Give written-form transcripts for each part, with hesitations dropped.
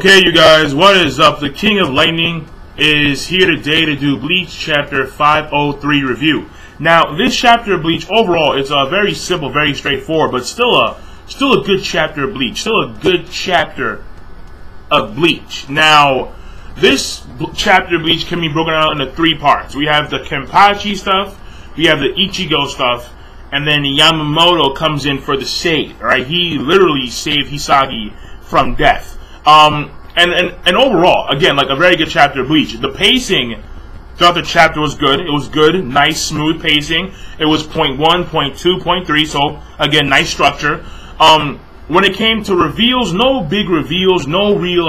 Okay, you guys, what is up? The King of Lightning is here today to do Bleach Chapter 503 review. Now, this chapter of Bleach overall is very simple, very straightforward, but still a good chapter of Bleach. Still a good chapter of Bleach. Now, this chapter of Bleach can be broken out into three parts. We have the Kenpachi stuff, we have the Ichigo stuff, and then Yamamoto comes in for the save. Right? He literally saved Hisagi from death. And overall, again, like a very good chapter of Bleach. The pacing throughout the chapter was good. It was good, nice, smooth pacing. It was point 1, point 2, point 3, so again, nice structure. When it came to reveals, no big reveals, no real,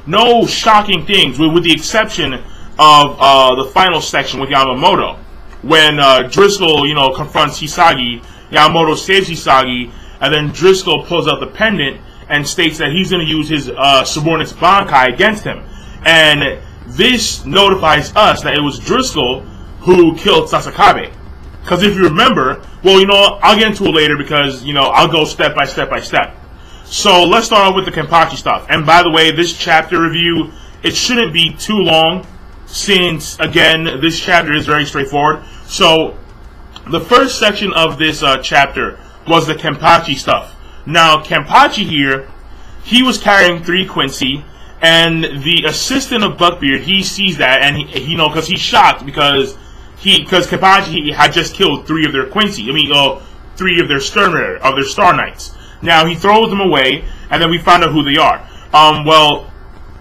no shocking things, with the exception of the final section with Yamamoto. When Driscoll, confronts Hisagi, Yamamoto saves Hisagi, and then Driscoll pulls out the pendant and states that he's going to use his subordinate's Bankai against him. And this notifies us that it was Driscoll who killed Sasakabe. Because if you remember, well, I'll get into it later because, I'll go step by step by step. So let's start off with the Kenpachi stuff. And by the way, this chapter review, it shouldn't be too long since, again, this chapter is very straightforward. So the first section of this chapter was the Kenpachi stuff. Now, Kenpachi here, he was carrying 3 Quincy, and the assistant of Buckbeard, he sees that, and he because he's shocked because Kenpachi had just killed 3 of their Quincy. 3 of their Star Knights. Now he throws them away, and then we find out who they are. Well,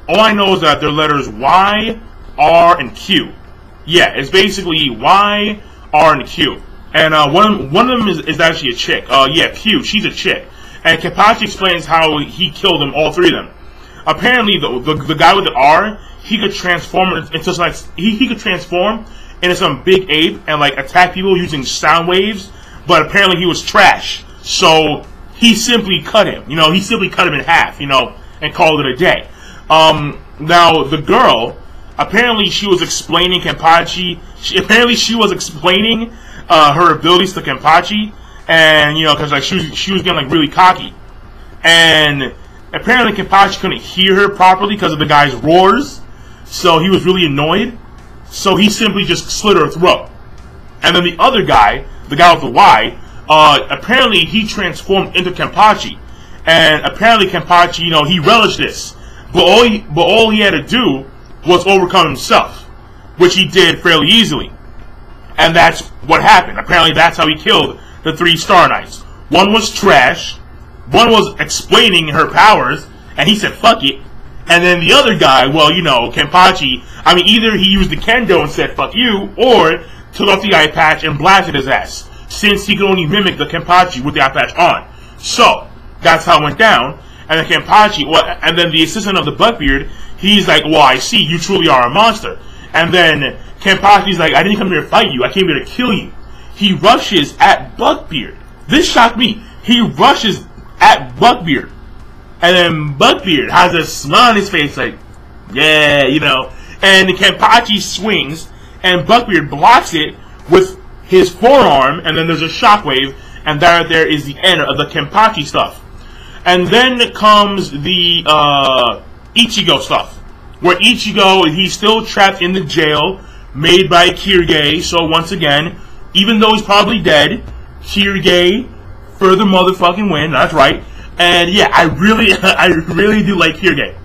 all I know is that they're letters Y, R, and Q. Yeah, it's basically Y, R, and Q. And one of them is actually a chick. Yeah, Q. She's a chick. And Kenpachi explains how he killed them, all 3 of them. Apparently, the guy with the R, he could transform into he could transform into some big ape and attack people using sound waves. But apparently, he was trash, so he simply cut him. He simply cut him in half. And called it a day. Now the girl, apparently, she was explaining Kenpachi. Apparently, she was explaining her abilities to Kenpachi. And, because she was getting really cocky. And apparently Kenpachi couldn't hear her properly because of the guy's roars. So he was really annoyed. So he simply just slit her throat. And then the other guy, the guy with the Y, apparently he transformed into Kenpachi. And apparently Kenpachi, he relished this. But all he had to do was overcome himself, which he did fairly easily. And that's what happened. Apparently that's how he killed the 3 Star Knights. One was trash, one was explaining her powers, and he said, fuck it. And then the other guy, well, Kenpachi, either he used the kendo and said, fuck you, or took off the eye patch and blasted his ass, since he could only mimic the Kenpachi with the eye patch on. So, that's how it went down. And the Kenpachi, and then the assistant of the Buckbeard, he's like, well, I see, you truly are a monster. And then Kenpachi's like, I didn't come here to fight you, I came here to kill you. He rushes at Buckbeard. This shocked me. He rushes at Buckbeard. And then Buckbeard has a smile on his face like, yeah, And Kenpachi swings, and Buckbeard blocks it with his forearm, and then there's a shockwave, and there is the end of the Kenpachi stuff. And then comes the Ichigo stuff, where Ichigo, he's still trapped in the jail made by Kirige, so once again, even though he's probably dead, Kirige for the motherfucking win. That's right. And yeah, I really do like Kirige.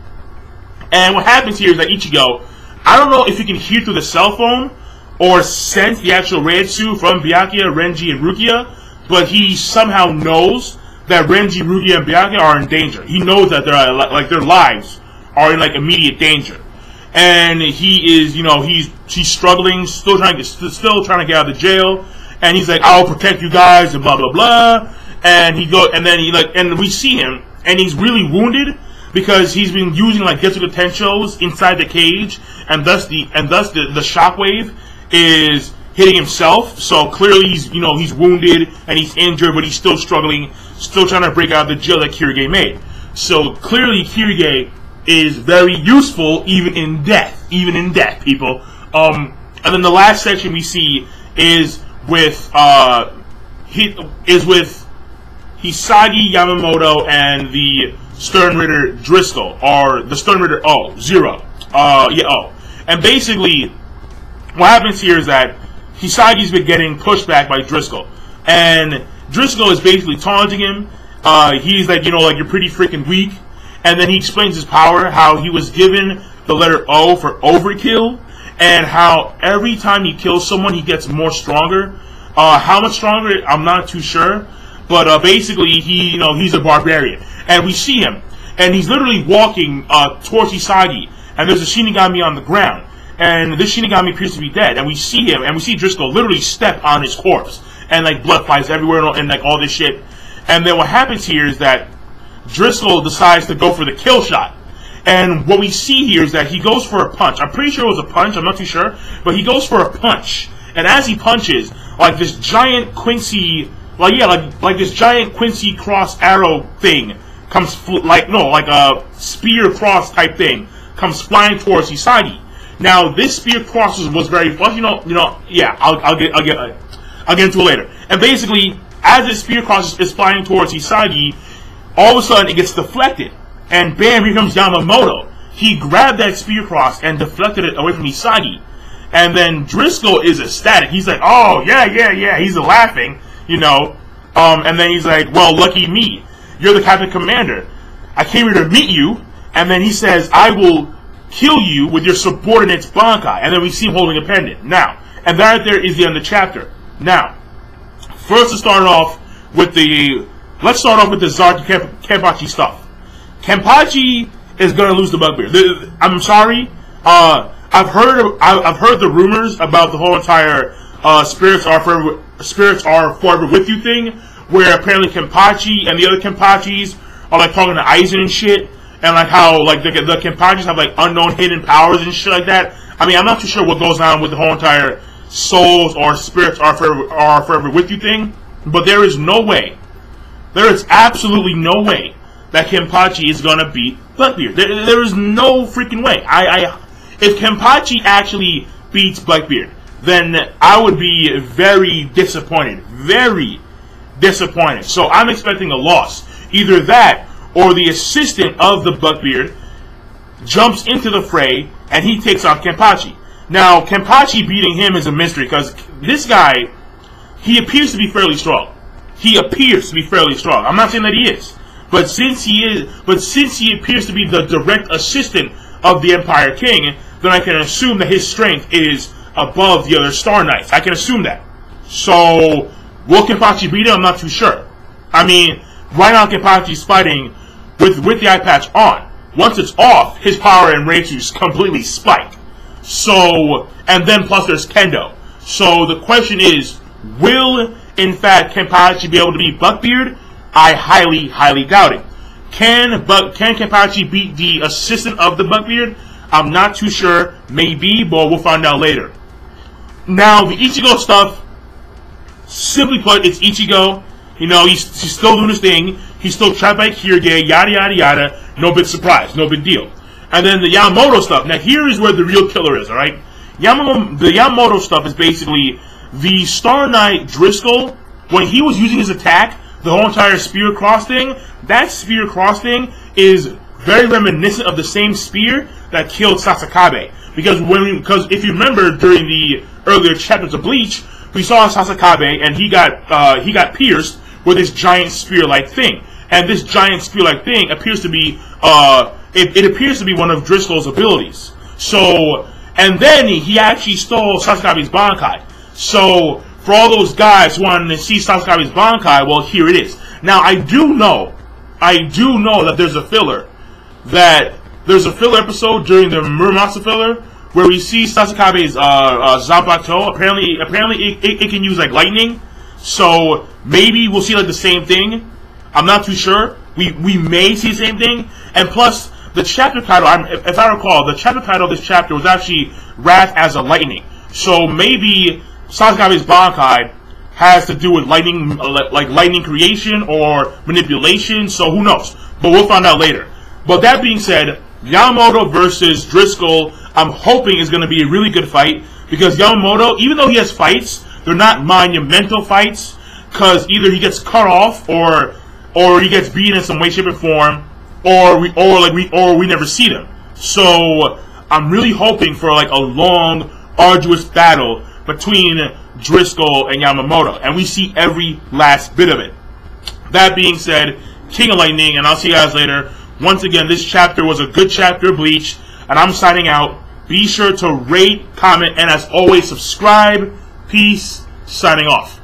And what happens here is that Ichigo, I don't know if you can hear through the cell phone or sense the actual Reitsu from Byakuya, Renji, and Rukia, but he somehow knows that Renji, Rukia, and Byakuya are in danger. He knows that their lives are in immediate danger. And he is, he's struggling, still trying to get out of the jail. And he's like, I'll protect you guys, and blah blah blah. And and we see him, and he's really wounded because he's been using Getsuga Tenshos inside the cage, and thus the shockwave is hitting himself. So clearly he's wounded and he's injured, but he's still struggling, still trying to break out of the jail that Kirige made. So clearly Kirige is very useful even in death, people. And then the last section we see is with Hisagi, Yamamoto, and the Stern Ritter Driscoll, or the Stern Ritter Zero. O. And basically, what happens here is that Hisagi's been getting pushed back by Driscoll. And Driscoll is basically taunting him. He's like, like, you're pretty freaking weak. And then he explains his power, how he was given the letter O for overkill, and how every time he kills someone, he gets more stronger. How much stronger, I'm not too sure. But basically, he's a barbarian. And we see him, and he's literally walking towards Hisagi, and there's a Shinigami on the ground. And this Shinigami appears to be dead, and we see him, and we see Driscoll literally step on his corpse, and like blood flies everywhere, and like all this shit. And then what happens here is that Driscoll decides to go for the kill shot. And what we see here is that he goes for a punch. I'm pretty sure it was a punch, I'm not too sure, but he goes for a punch. And as he punches, like this giant Quincy, like this giant Quincy cross arrow thing comes, like a spear cross type thing comes flying towards Hisagi. Now this spear cross was very, yeah, I'll get into it later. And basically, as this spear cross is flying towards Hisagi, all of a sudden it gets deflected, and bam, here comes Yamamoto. He grabbed that spear cross and deflected it away from Hisagi. And then Driscoll is ecstatic. He's like, oh, yeah. He's laughing, And then he's like, well, lucky me. You're the Captain Commander. I came here to meet you. And then he says, I will kill you with your subordinate's Bankai. And then we see him holding a pendant. Now, and that right there is the end of the chapter. Now, first to start off with let's start off with the Zarki Kenpachi stuff. Kenpachi is going to lose the Bugbear. I'm sorry. I've heard the rumors about the whole entire spirits are forever with you thing, where apparently Kenpachi and the other Kenpachis are like talking to Aizen and shit, and like how like the Kenpachis have like unknown hidden powers and shit like that. I mean, I'm not too sure what goes on with the whole entire souls or spirits are forever with you thing, but there is no way, there is absolutely no way that Kenpachi is gonna beat Blackbeard. There is no freaking way. If Kenpachi actually beats Blackbeard, then I would be very disappointed. Very disappointed. So I'm expecting a loss. Either that, or the assistant of the Blackbeard jumps into the fray, and he takes on Kenpachi. Now, Kenpachi beating him is a mystery, because this guy, he appears to be fairly strong. He appears to be fairly strong. I'm not saying that he is. But since he appears to be the direct assistant of the Empire King, then I can assume that his strength is above the other Star Knights. I can assume that. So, will Kenpachi beat him? I'm not too sure. I mean, right now Kenpachi's fighting with the eye patch on. Once it's off, his power and Reitsu's completely spike. So, and then plus there's Kendo. So the question is, will in fact Kenpachi be able to beat Buckbeard? I highly, highly doubt it. Can Kenpachi beat the assistant of the Buckbeard? I'm not too sure. Maybe, but we'll find out later. Now, the Ichigo stuff, simply put, it's Ichigo. You know, he's still doing his thing. He's still trapped by Kirige, yada, yada, yada. No big surprise, no big deal. And then the Yamamoto stuff. Now, here is where the real killer is, alright? The Yamamoto stuff is basically the Star Knight Driscoll, when he was using his attack, the whole entire spear cross thing, that spear cross thing is very reminiscent of the same spear that killed Sasakabe. Because if you remember during the earlier chapters of Bleach, we saw Sasakabe and he got pierced with this giant spear-like thing. And this giant spear-like thing appears to be it appears to be one of Driscoll's abilities. So, and then he actually stole Sasakabe's Bankai. So, for all those guys who wanted to see Sasakabe's Bankai, well, here it is. Now, I do know that there's a filler episode during the Muramasa filler where we see Sasakabe's Zanpakuto. Apparently it can use like lightning. So maybe we'll see like the same thing. I'm not too sure. We may see the same thing. And plus, the chapter title, if I recall, the chapter title of this chapter was actually Wrath as a Lightning. So maybe Sasakabe's Bankai has to do with lightning, like lightning creation or manipulation. So who knows? But we'll find out later. But that being said, Yamamoto versus Driscoll, I'm hoping is going to be a really good fight, because Yamamoto, even though he has fights, they're not monumental fights, because either he gets cut off or or he gets beaten in some way, shape, or form, or we never see them. So I'm really hoping for like a long, arduous battle between Driscoll and Yamamoto, and we see every last bit of it. That being said, King of Lightning, and I'll see you guys later. Once again, this chapter was a good chapter of Bleach, and I'm signing out. Be sure to rate, comment, and as always, subscribe. Peace. Signing off.